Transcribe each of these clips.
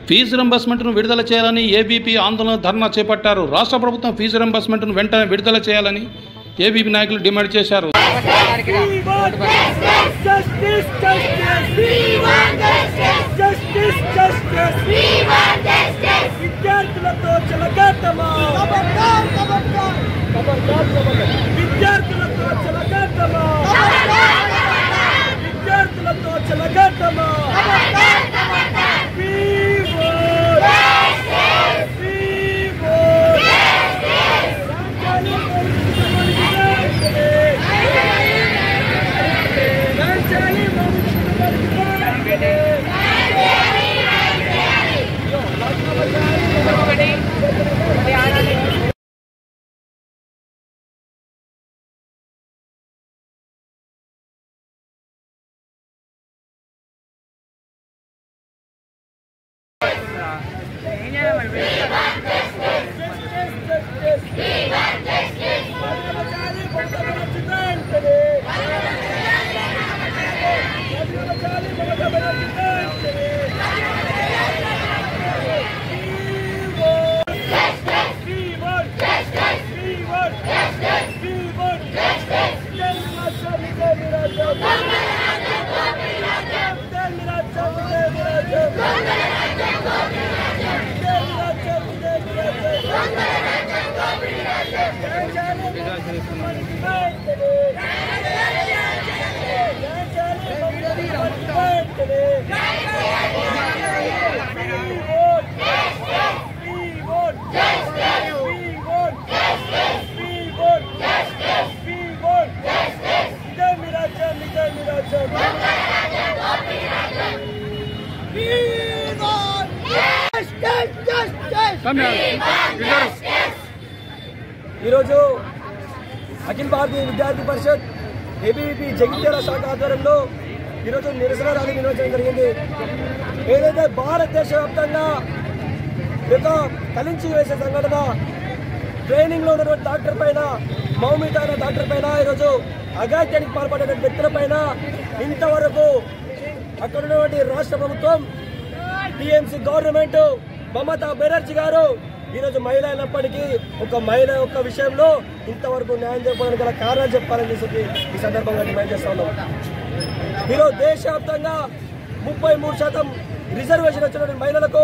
Fee రింబర్స్మెంట్ను విడుదల చేయాలని ABP ఆందోళన ధర్నా చేపట్టారు. రాష్ట్ర ప్రభుత్వం ఫీజు రింబర్స్మెంట్ను వెంటనే విడుదల చేయాలని ఏబీపీ నాయకులు డిమాండ్ చేశారు. ఈరోజు అఖిల భారతీయ విద్యార్థి పరిషత్ ఏబీవీపీ జగిత్యాల శాఖ ఆధ్వర్యంలో ఈరోజు నిరసన ర్యాలీ నిర్వహించడం జరిగింది. ఏదైతే భారతదేశ వ్యాప్తంగా యొక్క కలించి వేసే సంఘటన ట్రైనింగ్లో ఉన్నటువంటి డాక్టర్ పైన, మౌమిత అయిన డాక్టర్ పైన, ఈరోజు అఘాయిత్యానికి పాల్పడిన వ్యక్తుల పైన ఇంతవరకు అక్కడ ఉన్నటువంటి రాష్ట్ర ప్రభుత్వం, టీఎంసీ గవర్నమెంట్, మమతా బెనర్జీ గారు ఈరోజు మహిళ అయినప్పటికీ ఒక మహిళ యొక్క విషయంలో ఇంతవరకు న్యాయం చేయడానికి గల కారణాలు చెప్పాలని చెప్పి ఈ సందర్భంగా డిమాండ్ చేస్తా ఉన్నాం. ఈరోజు దేశవ్యాప్తంగా 33% రిజర్వేషన్ వచ్చినటువంటి మహిళలకు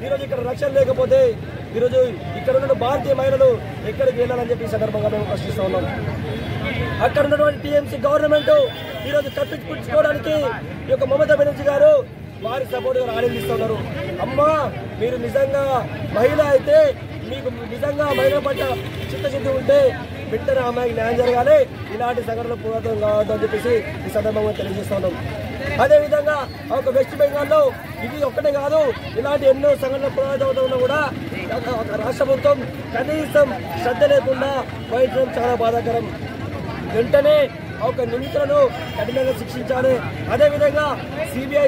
ఈరోజు ఇక్కడ రక్షణ లేకపోతే ఈరోజు ఇక్కడ ఉన్న భారతీయ మహిళలు ఎక్కడికి వెళ్ళాలని చెప్పి ఈ సందర్భంగా మేము ప్రశ్నిస్తూ ఉన్నాం. అక్కడ ఉన్నటువంటి టీఎంసీ గవర్నమెంట్ ఈరోజు కప్పించుకోవడానికి ఈ యొక్క మమతా బెనర్జీ గారు వారి సపోర్టుగా ఆనందిస్తున్నారు. అమ్మా, మీరు నిజంగా మహిళ అయితే, మీకు నిజంగా మహిళ పట్ల చిత్తశుద్ధి ఉంటే వెంటనే అమ్మాయికి న్యాయం జరగాలి, ఇలాంటి సంఘటనలు పురాతనం కావద్దు అని చెప్పేసి ఈ సందర్భంగా తెలియజేస్తున్నాం. అదేవిధంగా ఒక వెస్ట్ బెంగాల్లో ఇది ఒక్కటే కాదు, ఇలాంటి ఎన్నో సంఘటనలు పురాతనం ఉన్నా కూడా ఒక రాష్ట్ర ప్రభుత్వం కనీసం శ్రద్ధ లేకుండా వహించడం చాలా బాధాకరం. వెంటనే ఒక నిందితులను కఠినంగా శిక్షించాలి. అదేవిధంగా సిబిఐ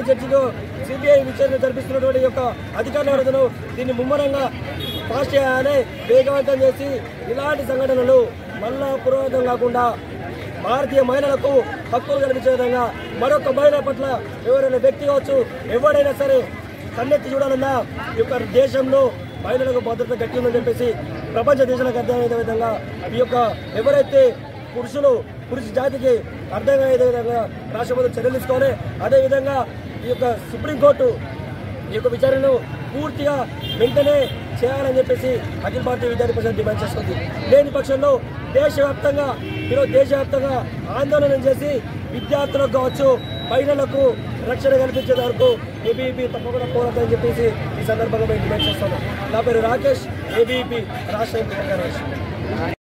విచారణ జరిపిస్తున్నటువంటి యొక్క అధికారులను దీన్ని ముమ్మరంగా పాస్ చేయాలి, వేగవంతం చేసి ఇలాంటి సంఘటనలు మళ్ళా పురోగతం కాకుండా భారతీయ మహిళలకు హక్కులు కల్పించే విధంగా మరొక మహిళ పట్ల ఎవరైనా వ్యక్తి కావచ్చు, ఎవరైనా సరే కన్నెత్తి చూడాలన్నా ఈ యొక్క దేశంలో మహిళలకు భద్రత గట్టి ఉందని చెప్పేసి ప్రపంచ దేశాలకు అర్థమయ్యే విధంగా ఈ యొక్క ఎవరైతే పురుష జాతికి అర్థమయ్యే విధంగా రాష్ట్ర ప్రభుత్వం చర్యలు తీసుకోవాలి. అదేవిధంగా ఈ యొక్క సుప్రీంకోర్టు ఈ యొక్క విచారణను పూర్తిగా వెంటనే చేయాలని చెప్పేసి అఖిల భారతీయ విద్యార్థి పరిషత్ డిమాండ్ చేస్తుంది. లేని పక్షంలో దేశవ్యాప్తంగా ఆందోళన చేసి విద్యార్థులకు కావచ్చు, మహిళలకు రక్షణ కల్పించే వరకు ఏబీవీపీ తప్పకుండా పోరాటని చెప్పేసి ఈ సందర్భంగా మేము డిమాండ్ చేస్తున్నాం. నా పేరు రాకేష్, ఏబీవీ రాష్ట్ర ఎంపీ.